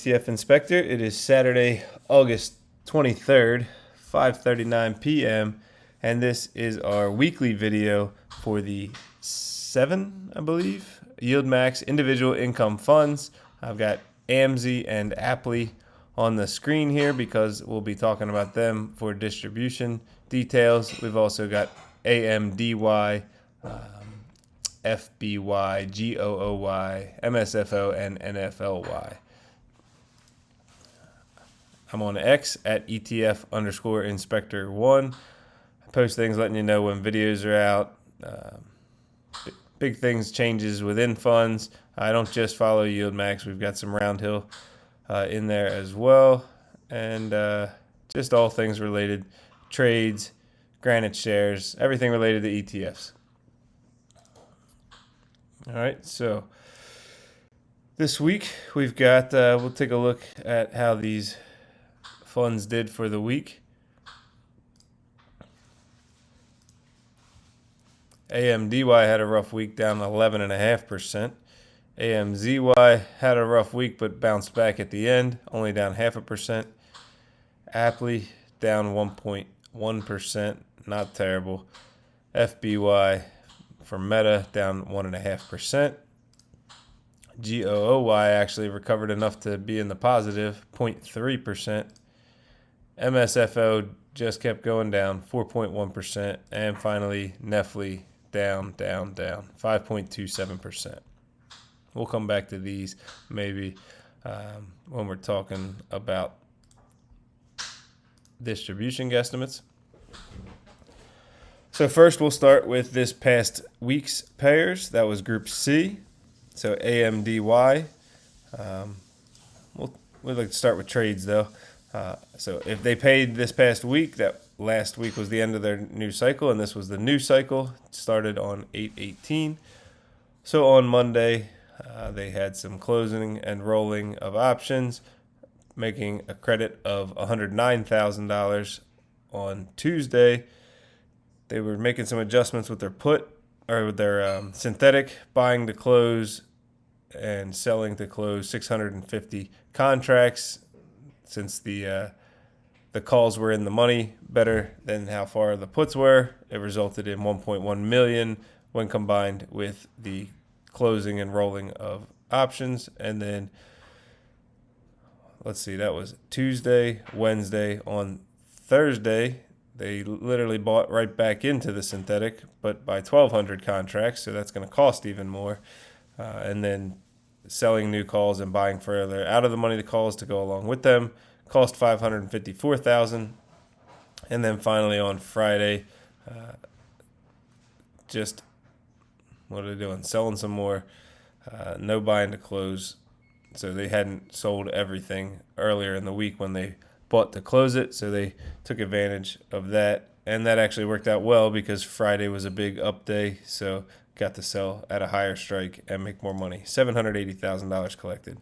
ETF Inspector. It is Saturday, August 23rd, 5:39 p.m. and this is our weekly video for the 7, I believe, YieldMax individual income funds. I've got AMZY and APLY on the screen here because we'll be talking about them for distribution details. We've also got AMDY, FBY, GOOY, MSFO, and NFLY. I'm on X at ETF_inspector1. I post things letting you know when videos are out. Big things, changes within funds. I don't just follow YieldMax. We've got some Roundhill in there as well. And just all things related. Trades, Granite shares, everything related to ETFs. All right, so this week we've got, we'll take a look at how these funds did for the week. AMDY had a rough week, down 11.5%. AMZY had a rough week but bounced back at the end, only down 0.5%. APLY down 1.1%, not terrible. FBY for Meta down 1.5%. GOOY actually recovered enough to be in the positive, 0.3%. MSFO just kept going down, 4.1%. And finally, NFLY down, 5.27%. We'll come back to these maybe when we're talking about distribution guesstimates. So first we'll start with this past week's pairs. That was Group C. So AMDY. We'd like to start with trades though. So if they paid this past week, that last week was the end of their new cycle, and this was the new cycle. It started on 8/18. So on Monday, they had some closing and rolling of options, making a credit of $109,000. On Tuesday, they were making some adjustments with their put or their synthetic, buying to close and selling to close 650 contracts. Since the calls were in the money better than how far the puts were, it resulted in 1.1 million when combined with the closing and rolling of options. And then let's see, that was Tuesday, Wednesday. On Thursday, they literally bought right back into the synthetic, but by 1,200 contracts, so that's going to cost even more. And then selling new calls and buying further out of the money the calls to go along with them cost $554,000. And then finally on Friday, just what are they doing? Selling some more. No buying to close. So they hadn't sold everything earlier in the week when they bought to close it. So they took advantage of that. And that actually worked out well because Friday was a big up day. So got to sell at a higher strike and make more money. $780,000 collected.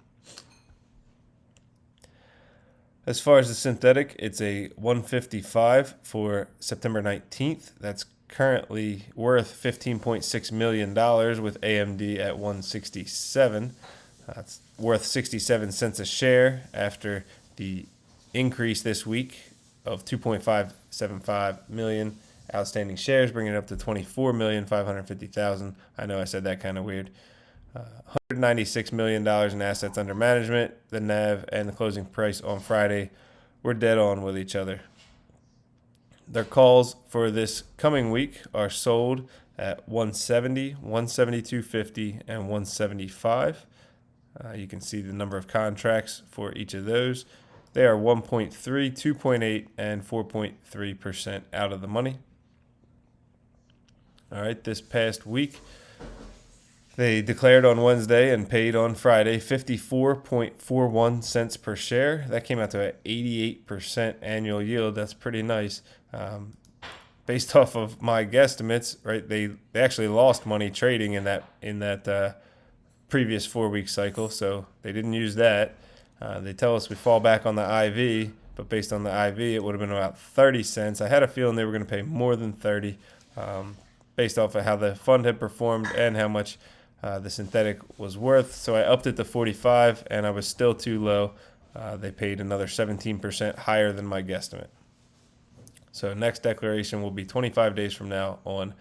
As far as the synthetic, it's a 155 for September 19th. That's currently worth $15.6 million with AMD at 167. That's worth 67 cents a share after the increase this week of 2.575 million outstanding shares, bringing it up to 24,550,000. I know I said that kind of weird. $196 million in assets under management. The NAV and the closing price on Friday were dead on with each other. Their calls for this coming week are sold at 170, 172.50, and 175. You can see the number of contracts for each of those. They are 1.3, 2.8, and 4.3% out of the money. All right, this past week, they declared on Wednesday and paid on Friday 54.41 cents per share. That came out to an 88% annual yield. That's pretty nice. Based off of my guesstimates, right? They actually lost money trading in that previous 4-week cycle, so they didn't use that. They tell us we fall back on the IV, but based on the IV, it would have been about 30 cents. I had a feeling they were going to pay more than 30, based off of how the fund had performed and how much the synthetic was worth. So I upped it to 45, and I was still too low. They paid another 17% higher than my guesstimate. So next declaration will be 25 days from now on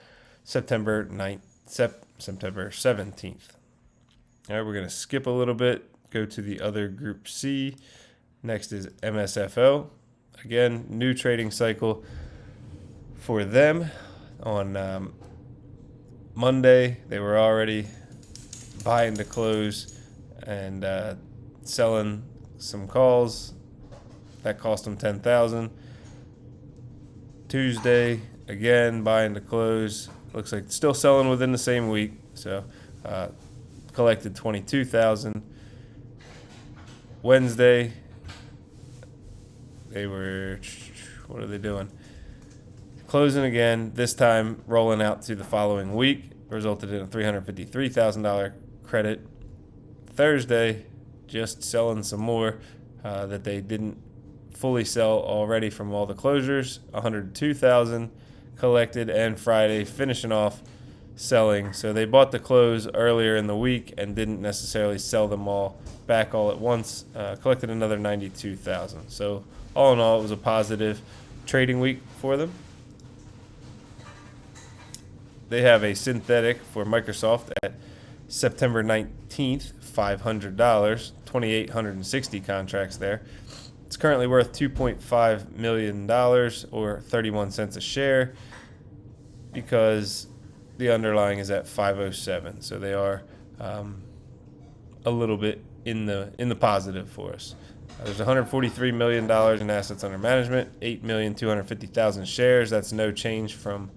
September 17th. All right, we're going to skip a little bit, go to the other Group C. Next is MSFO. Again, new trading cycle for them. On Monday, they were already buying to close and selling some calls. That cost them $10,000. Tuesday, again, buying to close. Looks like still selling within the same week. So collected $22,000. Wednesday, they were, what are they doing? Closing again, this time rolling out to the following week, resulted in a $353,000 credit. Thursday, just selling some more that they didn't fully sell already from all the closures, $102,000 collected, and Friday finishing off selling. So they bought the close earlier in the week and didn't necessarily sell them all back all at once. Collected another $92,000. So all in all, it was a positive trading week for them. They have a synthetic for Microsoft at September 19th, $500, 2,860 contracts there. It's currently worth $2.5 million or 31 cents a share because the underlying is at 507. So they are a little bit in the positive for us. There's $143 million in assets under management, 8,250,000 shares. That's no change from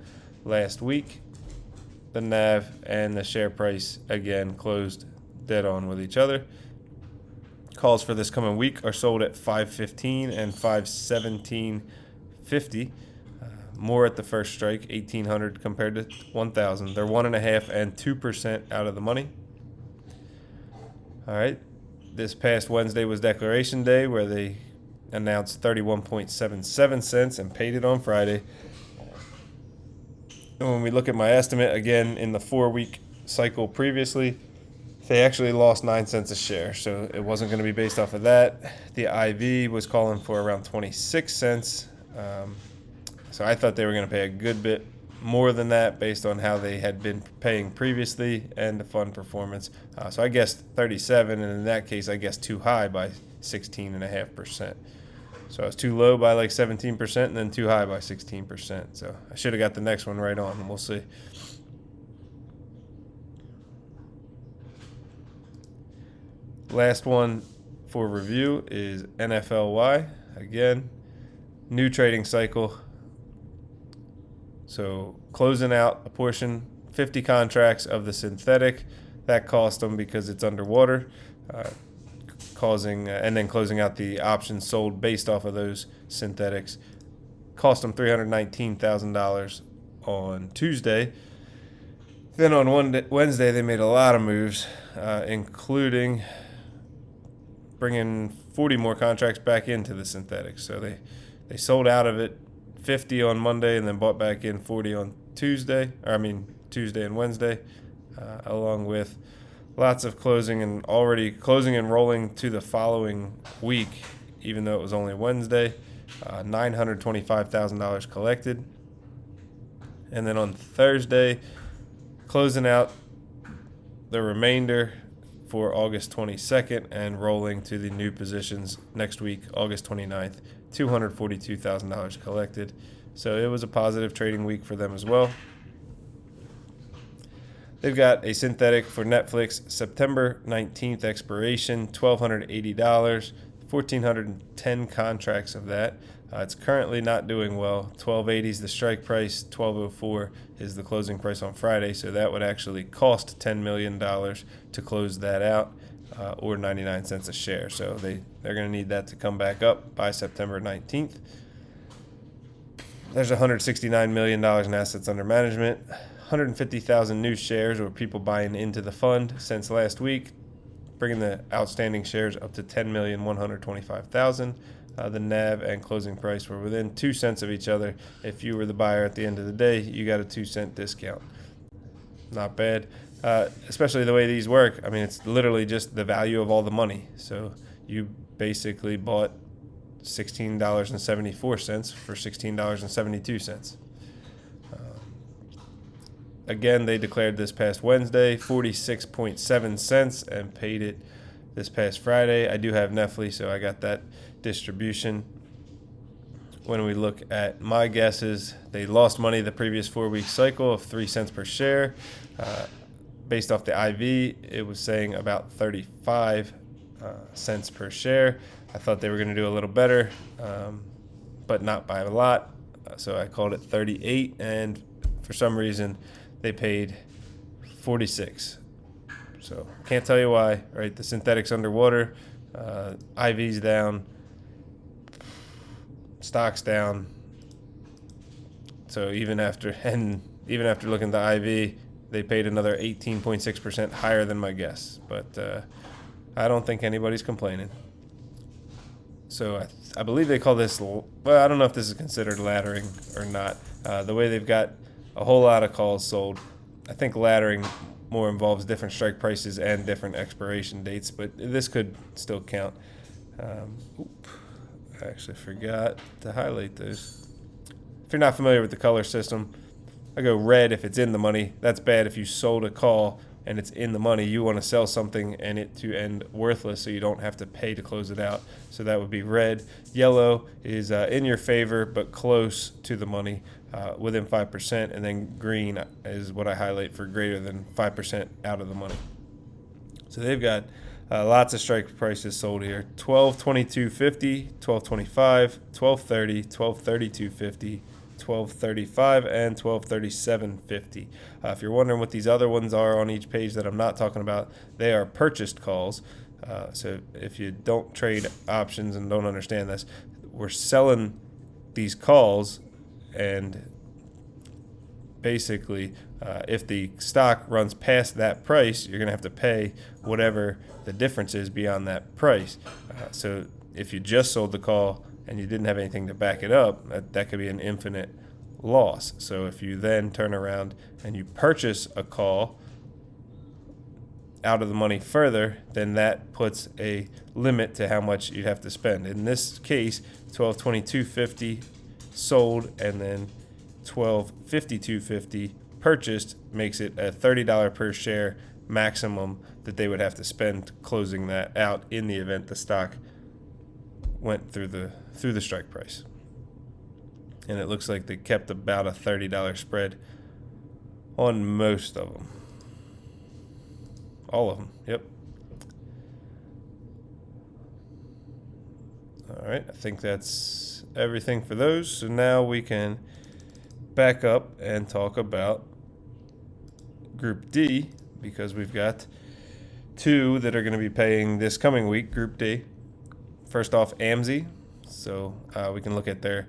last week. The NAV and the share price, again, closed dead on with each other. Calls for this coming week are sold at $515 and $517.50. More at the first strike, $1,800 compared to $1,000. They're 1.5% and 2% out of the money. All right. This past Wednesday was Declaration Day, where they announced 31.77 cents and paid it on Friday. And when we look at my estimate, again, in the 4-week cycle previously, they actually lost 9 cents a share, so it wasn't going to be based off of that. The IV was calling for around 26 cents. So I thought they were going to pay a good bit more than that based on how they had been paying previously and the fund performance. So I guessed 37, and in that case, I guessed too high by 16.5%. So I was too low by like 17% and then too high by 16%. So I should have got the next one right on, and we'll see. Last one for review is NFLY. Again, new trading cycle. So closing out a portion, 50 contracts of the synthetic. That cost them because it's underwater, and then closing out the options sold based off of those synthetics. Cost them $319,000 on Tuesday. Then on Wednesday, they made a lot of moves, including bringing 40 more contracts back into the synthetics. So they sold out of it 50 on Monday and then bought back in 40 on Tuesday and Wednesday, along with lots of closing and rolling to the following week, even though it was only Wednesday. $925,000 collected. And then on Thursday, closing out the remainder for August 22nd and rolling to the new positions next week, August 29th, $242,000 collected. So it was a positive trading week for them as well. They've got a synthetic for Netflix, September 19th expiration, $1,280, 1,410 contracts of that. It's currently not doing well. $12.80 is the strike price, $12.04 is the closing price on Friday, so that would actually cost $10 million to close that out, or 99 cents a share. So they're going to need that to come back up by September 19th. There's $169 million in assets under management, 150,000 new shares or people buying into the fund since last week, bringing the outstanding shares up to 10,125,000. The NAV and closing price were within 2 cents of each other. If you were the buyer at the end of the day, you got a 2-cent discount. Not bad. especially the way these work. I mean, it's literally just the value of all the money. So you basically bought $16.74 for $16.72. Again, they declared this past Wednesday 46.7 cents and paid it this past Friday. I do have NFLY, so I got that distribution. When we look at my guesses, they lost money the previous 4-week cycle of 3 cents per share. Based off the IV, it was saying about 35 cents per share. I thought they were going to do a little better, but not by a lot. So I called it 38, and for some reason, they paid 46. So can't tell you why, right? The synthetics underwater, IV's down, stocks down. So even after looking at the IV, they paid another 18.6% higher than my guess. But I don't think anybody's complaining. So I believe they call this, well, I don't know if this is considered laddering or not. The way they've got a whole lot of calls sold, I think laddering more involves different strike prices and different expiration dates, but this could still count. I actually forgot to highlight those. If you're not familiar with the color system, I go red if it's in the money. That's bad if you sold a call and it's in the money. You want to sell something and it to end worthless so you don't have to pay to close it out. So that would be red. Yellow is in your favor but close to the money, within 5%. And then green is what I highlight for greater than 5% out of the money. So they've got lots of strike prices sold here. 12.2250, 12.25, 12.30, 12.3250, 12.35, and 12.3750. If you're wondering what these other ones are on each page that I'm not talking about, they are purchased calls. So if you don't trade options and don't understand this, we're selling these calls, and basically if the stock runs past that price, you're going to have to pay whatever the difference is beyond that price. So if you just sold the call and you didn't have anything to back it up, that could be an infinite loss. So if you then turn around and you purchase a call out of the money further, then that puts a limit to how much you'd have to spend. In this case, 12.2250 sold, and then 12.5250 purchased makes it a $30 per share maximum that they would have to spend closing that out in the event the stock went through the strike price. And it looks like they kept about a $30 spread on most of them. All of them, yep. All right, I think that's everything for those. So now we can back up and talk about Group D, because we've got two that are going to be paying this coming week, Group D. First off, AMZY. So we can look at their,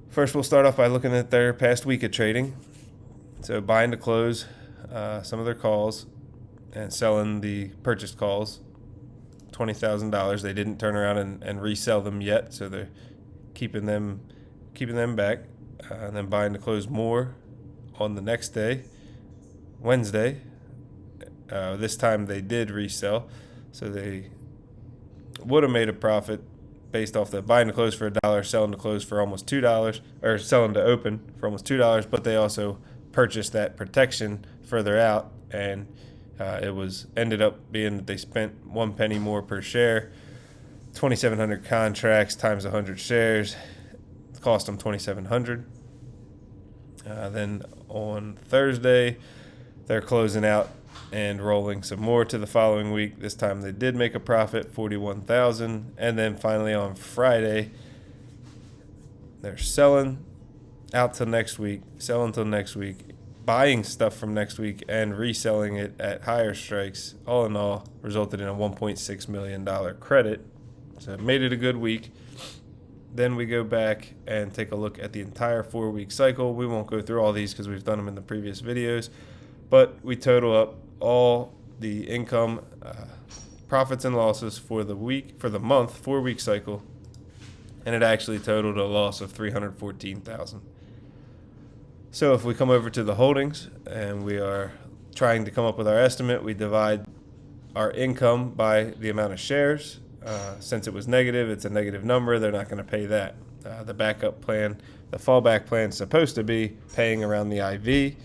first we'll start off by looking at their past week of trading. So buying to close some of their calls and selling the purchased calls, $20,000. They didn't turn around and resell them yet, so they're keeping them back. And then buying to close more on the next day, Wednesday. This time they did resell, so they would have made a profit based off the buying to close for $1, selling to close for almost $2, or selling to open for almost $2. But they also purchased that protection further out, and it was ended up being that they spent 1 penny more per share. 2,700 contracts times 100 shares cost them 2,700. Then on Thursday, they're closing out and rolling some more to the following week. This time they did make a profit, 41,000. And then finally on Friday, they're selling out till next week, buying stuff from next week and reselling it at higher strikes. All in all, resulted in a $1.6 million credit. So it made it a good week. Then we go back and take a look at the entire 4-week cycle. We won't go through all these because we've done them in the previous videos, but we total up all the income, profits and losses for the month, 4-week cycle, and it actually totaled a loss of $314,000. So if we come over to the holdings and we are trying to come up with our estimate, we divide our income by the amount of shares. Since it was negative, it's a negative number. They're not going to pay that. The backup plan, the fallback plan is supposed to be paying around the IV.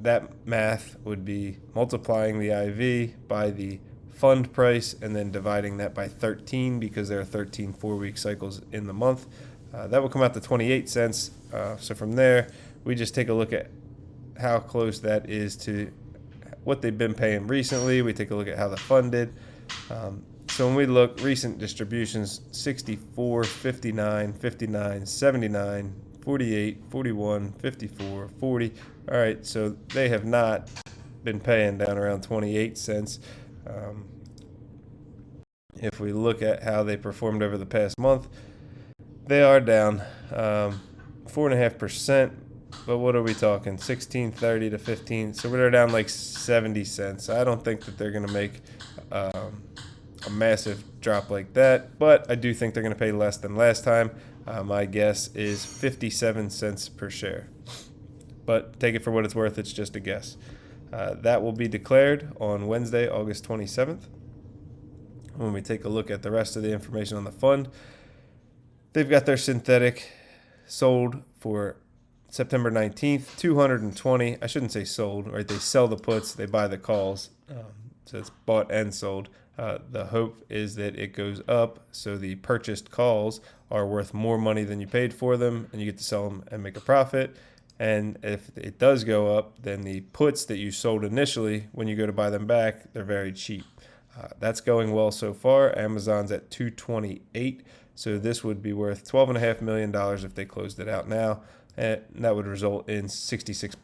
That math would be multiplying the IV by the fund price and then dividing that by 13 because there are 13 4-week cycles in the month. That will come out to 28 cents. So from there, we just take a look at how close that is to what they've been paying recently. We take a look at how the fund did. So when we look, recent distributions, 64, 59, 59, 79, 48, 41, 54, 40. All right, so they have not been paying down around 28 cents. If we look at how they performed over the past month, they are down 4.5%. But what are we talking? 16.30 to 15. So we're down like 70 cents. I don't think that they're going to make a massive drop like that, but I do think they're going to pay less than last time. My guess is 57 cents per share. But take it for what it's worth. It's just a guess. That will be declared on Wednesday, August 27th. When we take a look at the rest of the information on the fund, they've got their synthetic sold for September 19th, 220. I shouldn't say sold, right? They sell the puts, they buy the calls. So it's bought and sold. The hope is that it goes up, so the purchased calls are worth more money than you paid for them, and you get to sell them and make a profit. And if it does go up, then the puts that you sold initially, when you go to buy them back, they're very cheap. That's going well so far. Amazon's at 228, so this would be worth $12.5 million if they closed it out now. And that would result in 66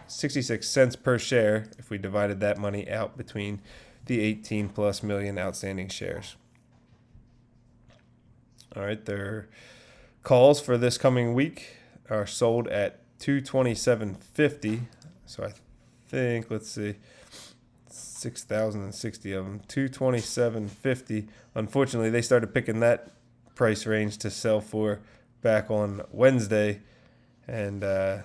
cents per share if we divided that money out between the 18 plus million outstanding shares. All right, their calls for this coming week are sold at 227.50. So I think, let's see, 6,060 of them, 227.50. Unfortunately, they started picking that price range to sell for back on Wednesday. And, the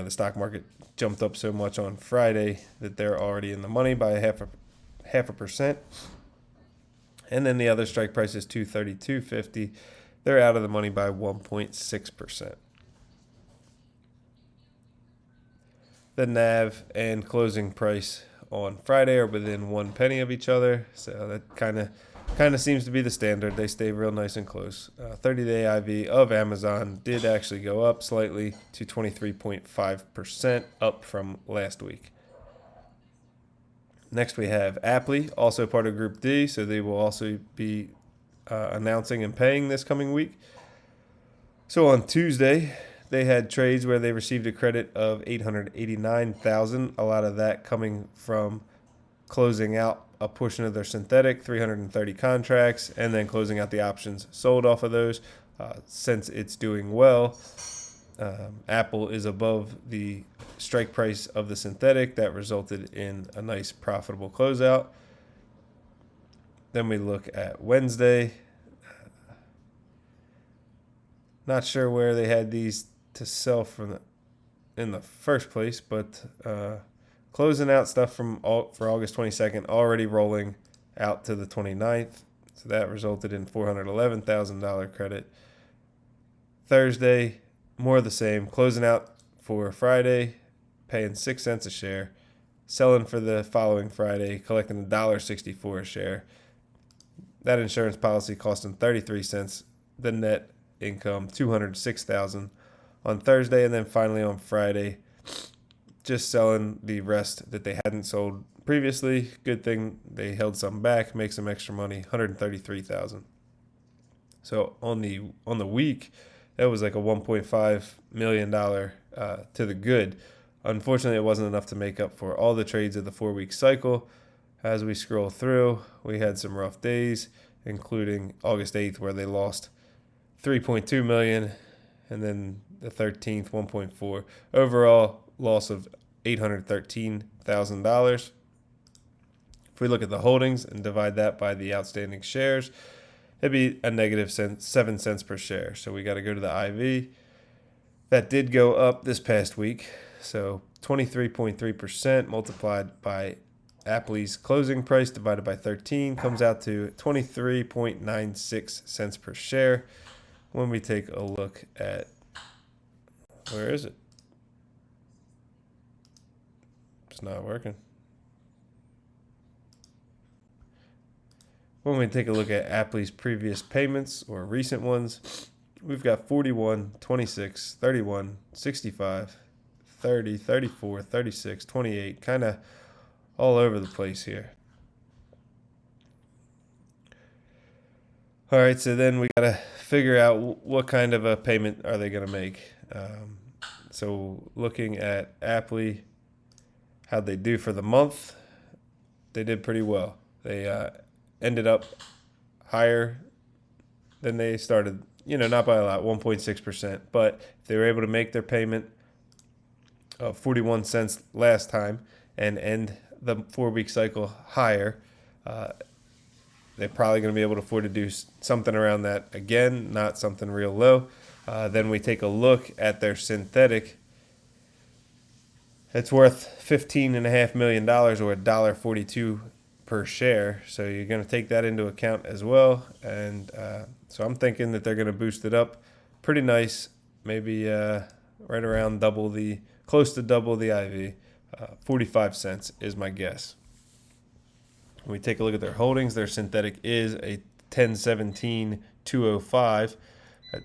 stock market jumped up so much on Friday that they're already in the money by half a percent. And then the other strike price is 232.50. They're out of the money by 1.6%. The NAV and closing price on Friday are within 1 penny of each other. So that kind of seems to be the standard. They stay real nice and close. 30-day IV of Amazon did actually go up slightly to 23.5%, up from last week. Next we have APLY, also part of Group D, so they will also be announcing and paying this coming week. So on Tuesday, they had trades where they received a credit of $889,000, a lot of that coming from closing out a portion of their synthetic, 330 contracts, and then closing out the options sold off of those. Since it's doing well, Apple is above the strike price of the synthetic. That resulted in a nice profitable closeout. Then we look at Wednesday. Not sure where they had these to sell in the first place, but closing out stuff for August 22nd, already rolling out to the 29th. So that resulted in $411,000 credit. Thursday, more of the same. Closing out for Friday, paying 6 cents a share. Selling for the following Friday, collecting $1.64 a share. That insurance policy cost them 33 cents. The net income, $206,000 on Thursday. And then finally on Friday, just selling the rest that they hadn't sold previously. Good thing they held some back, make some extra money, $133,000. So on the week, that was like a $1.5 million to the good. Unfortunately, it wasn't enough to make up for all the trades of the 4-week cycle. As we scroll through, we had some rough days, including August 8th, where they lost $3.2 million, and then the 13th, $1.4. Overall, loss of $813,000. If we look at the holdings and divide that by the outstanding shares, it'd be a negative 7 cents per share. So we got to go to the IV. That did go up this past week. So 23.3% multiplied by APLY's closing price divided by 13 comes out to 23.96 cents per share. When we take a look at, where is it? It's not working. When we take a look at APLY's previous payments or recent ones, we've got 41, 26, 31, 65, 30, 34, 36, 28, kind of all over the place here. All right, so then we got to figure out what kind of a payment are they going to make. So looking at APLY, how'd they do for the month? They did pretty well. They ended up higher than they started, not by a lot, 1.6%. But if they were able to make their payment of 41 cents last time and end the 4-week cycle higher, they're probably going to be able to afford to do something around that again, not something real low. Then we take a look at their synthetic. It's worth $15.5 million or $1.42 per share. So you're going to take that into account as well. And so I'm thinking that they're going to boost it up pretty nice, maybe right around close to double the IV. 45 cents is my guess. When we take a look at their holdings, their synthetic is a 1017-205.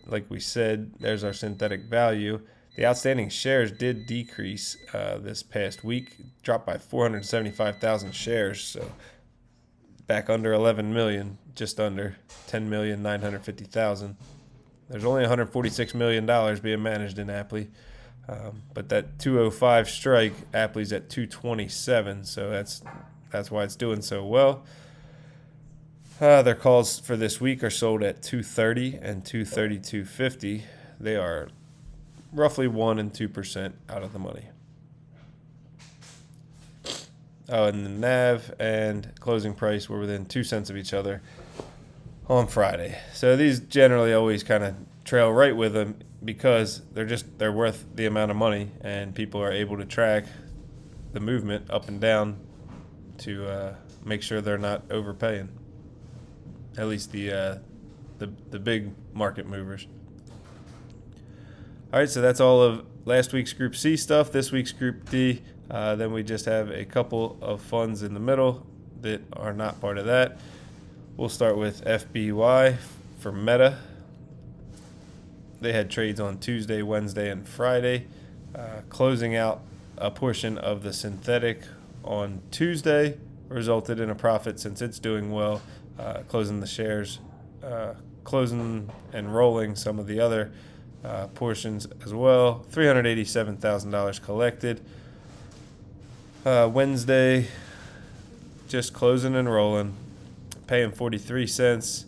Like we said, there's our synthetic value. The outstanding shares did decrease this past week, dropped by 475,000 shares, so back under 11 million, just under 10,950,000. There's only $146 million being managed in APLY. But that 205 strike, APLY's at 227, so that's why it's doing so well. Their calls for this week are sold at 230 and 232.50. They are roughly 1% and 2% out of the money. Oh, and the NAV and closing price were within 2 cents of each other on Friday. So these generally always kind of trail right with them because they're worth the amount of money, and people are able to track the movement up and down to make sure they're not overpaying. At least the big market movers. All right, so that's all of last week's Group C stuff. This week's Group D, then we just have a couple of funds in the middle that are not part of that. We'll start with FBY for Meta. They had trades on Tuesday, Wednesday, and Friday, closing out a portion of the synthetic on Tuesday resulted in a profit since it's doing well, closing the shares, closing and rolling some of the other portions as well. $387,000 collected. Wednesday, just closing and rolling, paying 43 cents,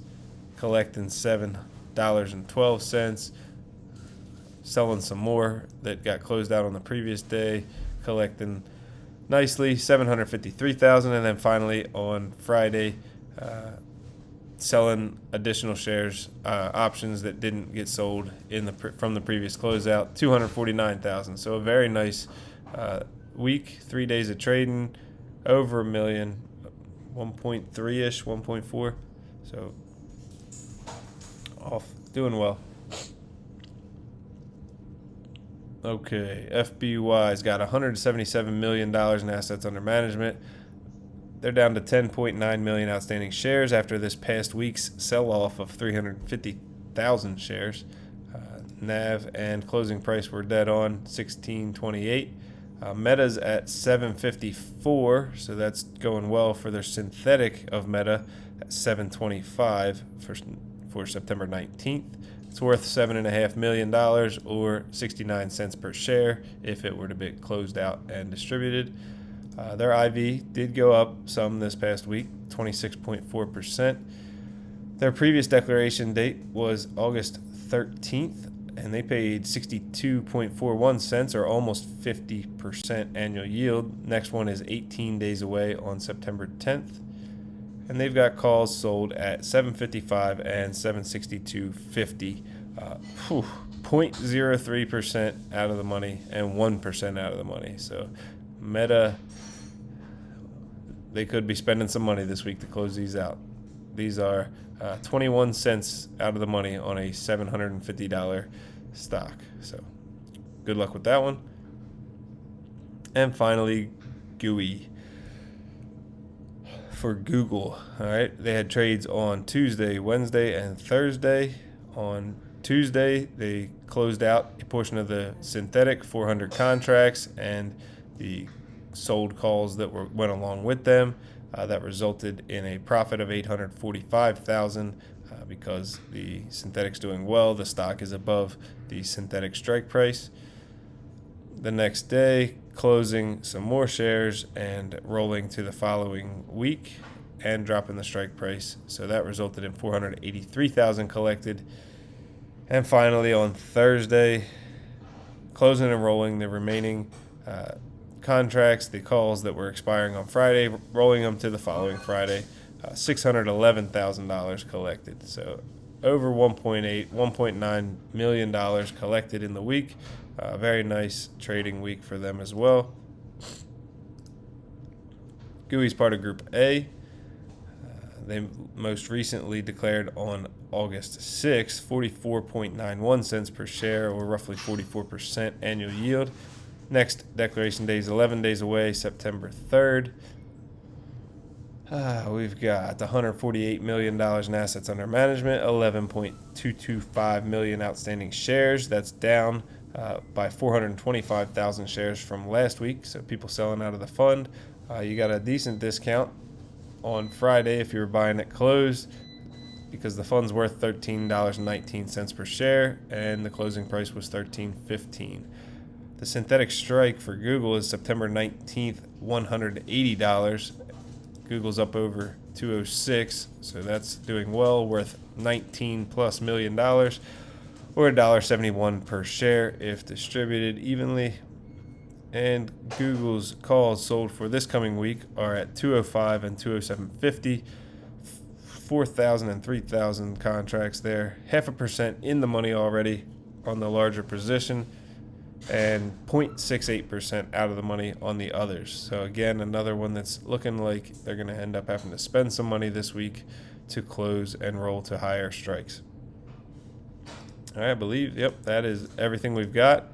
collecting $7.12, selling some more that got closed out on the previous day, collecting nicely $753,000, and then finally on Friday, selling additional shares, options that didn't get sold from the previous closeout, $249,000. So a very nice week, 3 days of trading, over $1 million, 1.3-ish, 1.4. So off, doing well. Okay, FBY's got $177 million in assets under management. They're down to 10.9 million outstanding shares after this past week's sell-off of 350,000 shares. NAV and closing price were dead on, $16.28. Meta's at $7.54, so that's going well for their synthetic of Meta at $7.25 for September 19th. It's worth $7.5 million or 69 cents per share if it were to be closed out and distributed. Their IV did go up some this past week, 26.4%. Their previous declaration date was August 13th, and they paid 62.41 cents or almost 50% annual yield. Next one is 18 days away on September 10th. And they've got calls sold at $7.55 and $7.62.50 0.03% out of the money and 1% out of the money. So Meta, they could be spending some money this week to close these out. These are 21 cents out of the money on a $750 stock. So good luck with that one. And finally, GOOY for Google. All right, they had trades on Tuesday, Wednesday, and Thursday. On Tuesday, they closed out a portion of the synthetic 400 contracts and the sold calls that went along with them. That resulted in a profit of $845,000 because the synthetic's doing well. The stock is above the synthetic strike price. The next day, closing some more shares and rolling to the following week and dropping the strike price. So that resulted in $483,000 collected. And finally, on Thursday, closing and rolling the remaining contracts, the calls that were expiring on Friday, rolling them to the following Friday, $611,000 collected. So over $1.9 million collected in the week. Very nice trading week for them as well. GOOY's part of Group A. They most recently declared on August 6th, 44.91 cents per share, or roughly 44% annual yield. Next declaration day is 11 days away, September 3rd. We've got $148 million in assets under management, 11.225 million outstanding shares. That's down by 425,000 shares from last week. So people selling out of the fund. You got a decent discount on Friday if you were buying it closed, because the fund's worth $13.19 per share and the closing price was $13.15. The synthetic strike for Google is September 19th, $180. Google's up over 206, so that's doing well, worth $19+ million, or $1.71 per share if distributed evenly. And Google's calls sold for this coming week are at 205 and 207.50, 4,000 and 3,000 contracts there, 0.5% in the money already on the larger position, and 0.68% out of the money on the others. So again, another one that's looking like they're going to end up having to spend some money this week to close and roll to higher strikes. All right, I believe, yep, that is everything we've got.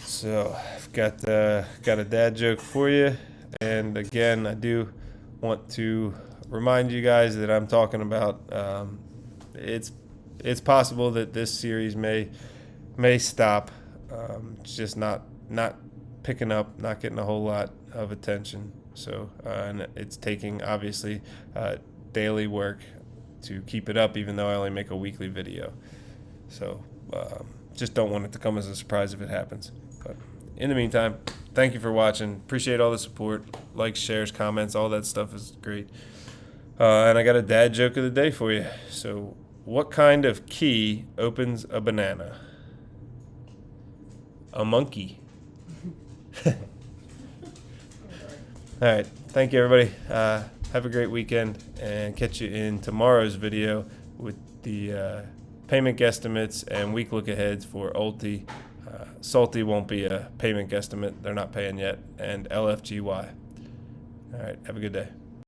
So I've got a dad joke for you. And again, I do want to remind you guys that I'm talking about, it's possible that this series may stop. It's just not picking up, not getting a whole lot of attention. So and it's taking obviously daily work to keep it up, even though I only make a weekly video. So just don't want it to come as a surprise if it happens. But in the meantime, thank you for watching. Appreciate all the support, likes, shares, comments, all that stuff is great. And I got a dad joke of the day for you. So what kind of key opens a banana? A monkey. All right. Thank you, everybody. Have a great weekend, and catch you in tomorrow's video with the payment guesstimates and week look aheads for ULTI. Salty won't be a payment guesstimate. They're not paying yet. And LFGY. All right. Have a good day.